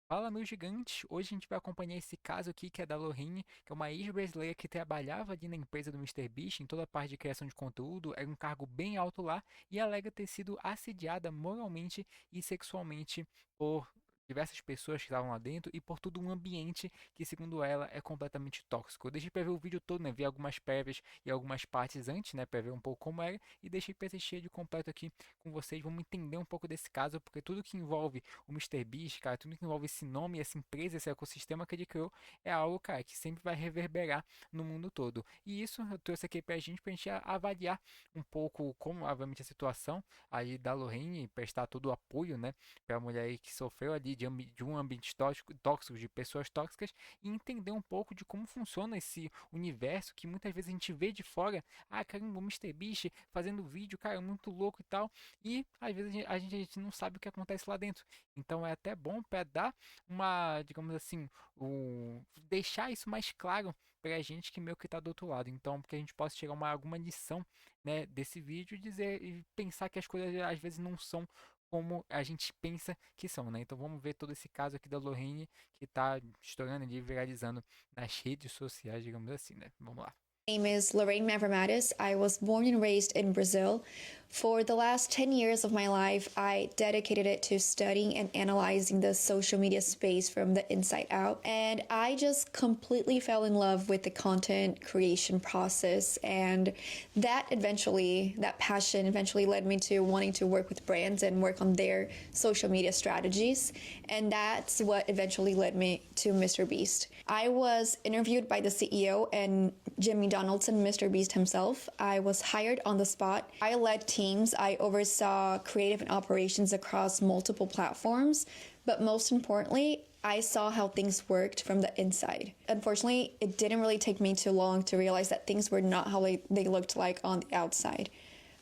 Fala, meu gigante! Hoje a gente vai acompanhar esse caso aqui que é da Lohane, que é uma ex-brasileira que trabalhava ali na empresa do MrBeast em toda a parte de criação de conteúdo, era um cargo bem alto lá e alega ter sido assediada moralmente e sexualmente por diversas pessoas que estavam lá dentro e por todo um ambiente que, segundo ela, é completamente tóxico. Eu deixei pra ver o vídeo todo, né? Vi algumas prévias e algumas partes antes, né? Pra ver um pouco como era e deixei pra assistir de completo aqui com vocês. Vamos entender um pouco desse caso, porque tudo que envolve o MrBeast, cara, tudo que envolve esse nome, essa empresa, esse ecossistema que ele criou, é algo, cara, que sempre vai reverberar no mundo todo. E isso eu trouxe aqui pra gente avaliar um pouco como, obviamente, a situação aí da Lorraine e prestar todo o apoio, né, pra mulher aí que sofreu ali de um ambiente tóxico, de pessoas tóxicas, e entender um pouco de como funciona esse universo que muitas vezes a gente vê de fora. Ah, caramba, o MrBeast fazendo vídeo, cara, muito louco e tal. E às vezes a gente não sabe o que acontece lá dentro. Então é até bom para dar uma, digamos assim, deixar isso mais claro para a gente que meio que está do outro lado. Então, que a gente possa tirar alguma lição, né, desse vídeo e dizer e pensar que as coisas às vezes não são como a gente pensa que são, né? Então vamos ver todo esse caso aqui da Lorraine que está estourando e viralizando nas redes sociais, digamos assim, né? Vamos lá. My name is Lorraine Mavromatis. I was born and raised in Brazil. For the last 10 years of my life, I dedicated it to studying and analyzing the social media space from the inside out. And I just completely fell in love with the content creation process. And that passion eventually led me to wanting to work with brands and work on their social media strategies. And that's what eventually led me to MrBeast. I was interviewed by the CEO and Jimmy Donaldson, MrBeast himself. I was hired on the spot. I led teams. I oversaw creative and operations across multiple platforms. But most importantly, I saw how things worked from the inside. Unfortunately, it didn't really take me too long to realize that things were not how they looked like on the outside.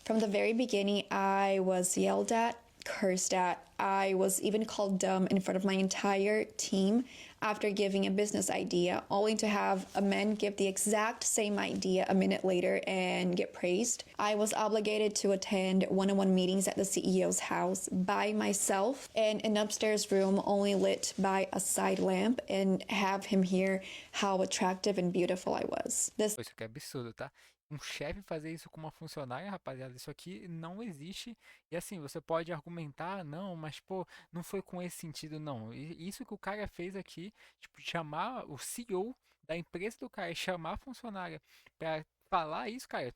From the very beginning, I was yelled at, cursed at. I was even called dumb in front of my entire team after giving a business idea, only to have a man give the exact same idea a minute later and get praised. I was obligated to attend one-on-one meetings at the CEO's house by myself in an upstairs room only lit by a side lamp and have him hear how attractive and beautiful I was. This Pô, isso aqui é absurdo, tá? Um chefe fazer isso com uma funcionária, rapaziada, isso aqui não existe. E assim, você pode argumentar, não, mas pô, não foi com esse sentido, não. Isso que o cara fez aqui, tipo, chamar o CEO da empresa do cara, e chamar a funcionária pra falar isso, cara,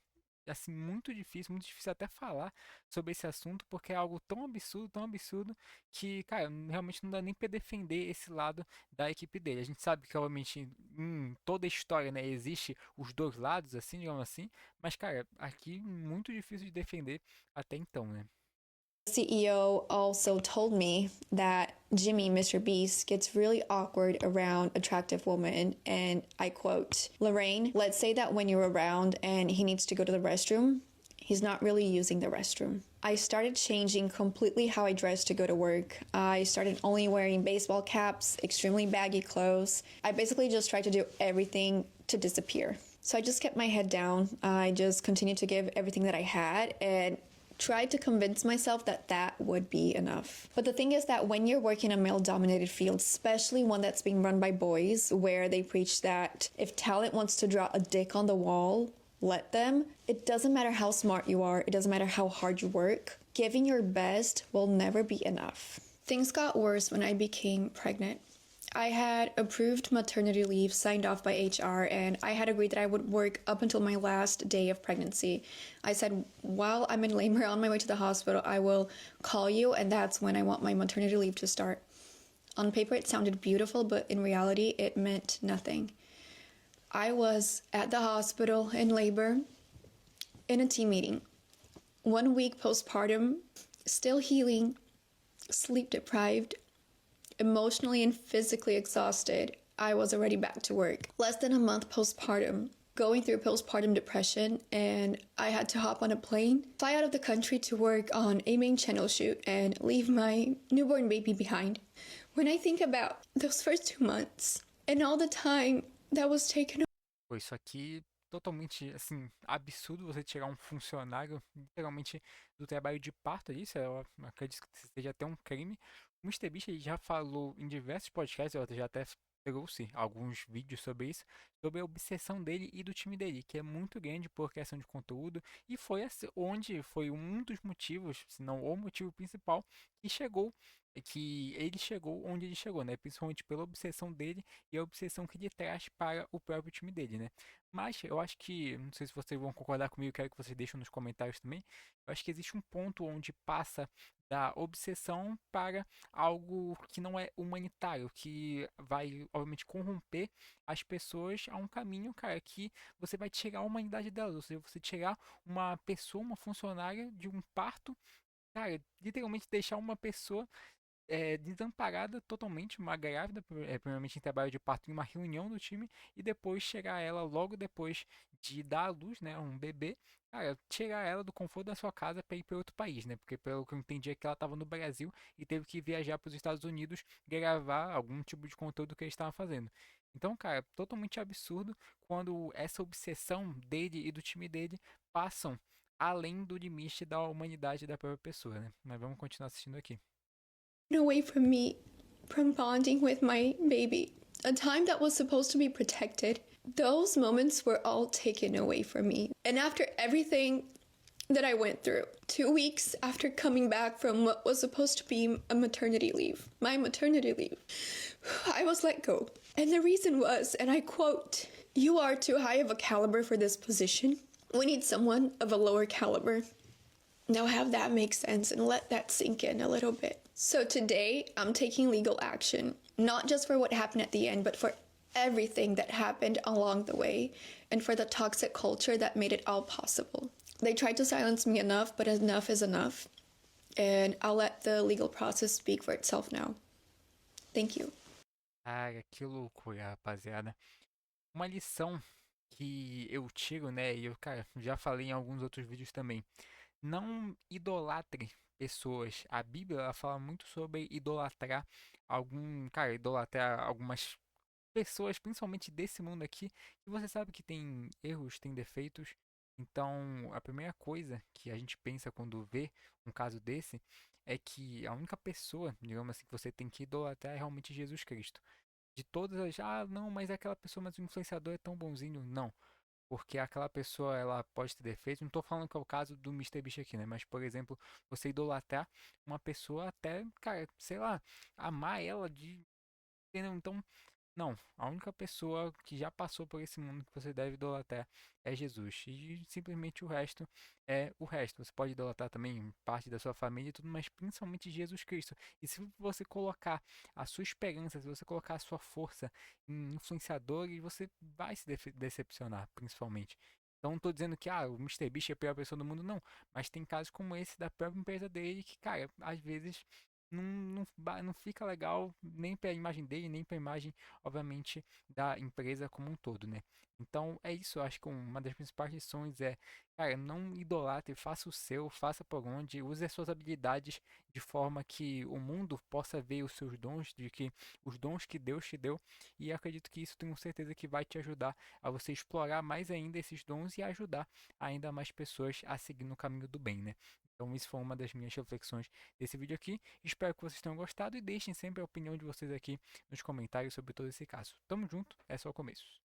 assim, muito difícil até falar sobre esse assunto, porque é algo tão absurdo, que, cara, realmente não dá nem pra defender esse lado da equipe dele. A gente sabe que, obviamente, em toda a história, né, existe os dois lados, assim, digamos assim, mas, cara, aqui muito difícil de defender até então, né? CEO also told me that Jimmy, Mr. Beast, gets really awkward around attractive women. And I quote, Lorraine, let's say that when you're around and he needs to go to the restroom, he's not really using the restroom. I started changing completely how I dressed to go to work. I started only wearing baseball caps, extremely baggy clothes. I basically just tried to do everything to disappear. So I just kept my head down. I just continued to give everything that I had and tried to convince myself that that would be enough. But the thing is that when you're working in a male dominated field, especially one that's being run by boys, where they preach that if talent wants to draw a dick on the wall, let them. It doesn't matter how smart you are, it doesn't matter how hard you work. Giving your best will never be enough. Things got worse when I became pregnant. I had approved maternity leave signed off by HR, and I had agreed that I would work up until my last day of pregnancy. I said, while I'm in labor on my way to the hospital, I will call you, and that's when I want my maternity leave to start. On paper, it sounded beautiful, but in reality, it meant nothing. I was at the hospital in labor in a team meeting. 1 week postpartum, still healing, sleep deprived, emotionally and physically exhausted. I was already back to work. Less than a month postpartum, going through postpartum depression, and I had to hop on a plane, fly out of the country to work on a main channel shoot, and leave my newborn baby behind. When I think about those first 2 months and all the time that was taken. Pô, isso aqui totalmente, assim, absurdo você tirar um funcionário literalmente do trabalho de parto, isso eu acredito que seja até um crime. O MrBeast ele já falou em diversos podcasts, eu já até trouxe alguns vídeos sobre isso, sobre a obsessão dele e do time dele, que é muito grande por questão de conteúdo, e foi onde foi um dos motivos, se não o motivo principal, que chegou, que ele chegou onde ele chegou, né? Principalmente pela obsessão dele e a obsessão que ele traz para o próprio time dele, né? Mas eu acho que, não sei se vocês vão concordar comigo, quero que vocês deixem nos comentários também. Eu acho que existe um ponto onde passa da obsessão para algo que não é humanitário, que vai, obviamente, corromper as pessoas a um caminho, cara, que você vai tirar a humanidade delas, ou seja, você tirar uma pessoa, uma funcionária de um parto, cara, literalmente deixar uma pessoa desamparada totalmente, uma grávida, primeiramente em trabalho de parto, em uma reunião do time, e depois chegar ela logo depois de dar à luz, né, um bebê, cara, tirar ela do conforto da sua casa para ir para outro país, né, porque pelo que eu entendi é que ela estava no Brasil e teve que viajar para os Estados Unidos gravar algum tipo de conteúdo que eles estavam fazendo. Então, cara, totalmente absurdo quando essa obsessão dele e do time dele passam além do limite da humanidade da própria pessoa, né? Mas vamos continuar assistindo aqui. Away from me, from bonding with my baby, a time that was supposed to be protected. Those moments were all taken away from me. And after everything that I went through, 2 weeks after coming back from what was supposed to be a maternity leave, my maternity leave, I was let go. And the reason was, and I quote, "You are too high of a caliber for this position. We need someone of a lower caliber." Now, have that make sense and let that sink in a little bit. So, today I'm taking legal action, not just for what happened at the end, but for everything that happened along the way and for the toxic culture that made it all possible. They tried to silence me enough, but enough is enough. And I'll let the legal process speak for itself now. Thank you. Cara, que loucura, rapaziada. Uma lição que eu tiro, né? E eu, cara, já falei em alguns outros vídeos também. Não idolatre pessoas. A Bíblia ela fala muito sobre idolatrar cara, idolatrar algumas pessoas, principalmente desse mundo aqui, que você sabe que tem erros, tem defeitos. Então, a primeira coisa que a gente pensa quando vê um caso desse é que a única pessoa, digamos assim, que você tem que idolatrar é realmente Jesus Cristo. De todas as, não, mas aquela pessoa, mas o influenciador é tão bonzinho. Não, porque aquela pessoa ela pode ter defeitos. Não estou falando que é o caso do MrBeast aqui, né? Mas, por exemplo, você idolatrar uma pessoa até, cara, sei lá, amar ela de. Entendeu? Então, não, a única pessoa que já passou por esse mundo que você deve idolatrar é Jesus. E simplesmente o resto é o resto. Você pode idolatrar também parte da sua família e tudo, mas principalmente Jesus Cristo. E se você colocar a sua esperança, se você colocar a sua força em influenciadores, você vai se decepcionar, principalmente. Então não estou dizendo que o MrBeast é a pior pessoa do mundo, não. Mas tem casos como esse da própria empresa dele que, cara, às vezes não fica legal nem para a imagem dele, nem para a imagem obviamente, da empresa como um todo, né? Então é isso, eu acho que uma das principais lições é, cara, não idolatre, faça o seu, faça por onde, use as suas habilidades de forma que o mundo possa ver os seus dons, de que os dons que Deus te deu, e acredito que isso tenho certeza que vai te ajudar a você explorar mais ainda esses dons e ajudar ainda mais pessoas a seguir no caminho do bem, né? Então, isso foi uma das minhas reflexões desse vídeo aqui. Espero que vocês tenham gostado e deixem sempre a opinião de vocês aqui nos comentários sobre todo esse caso. Tamo junto, é só o começo.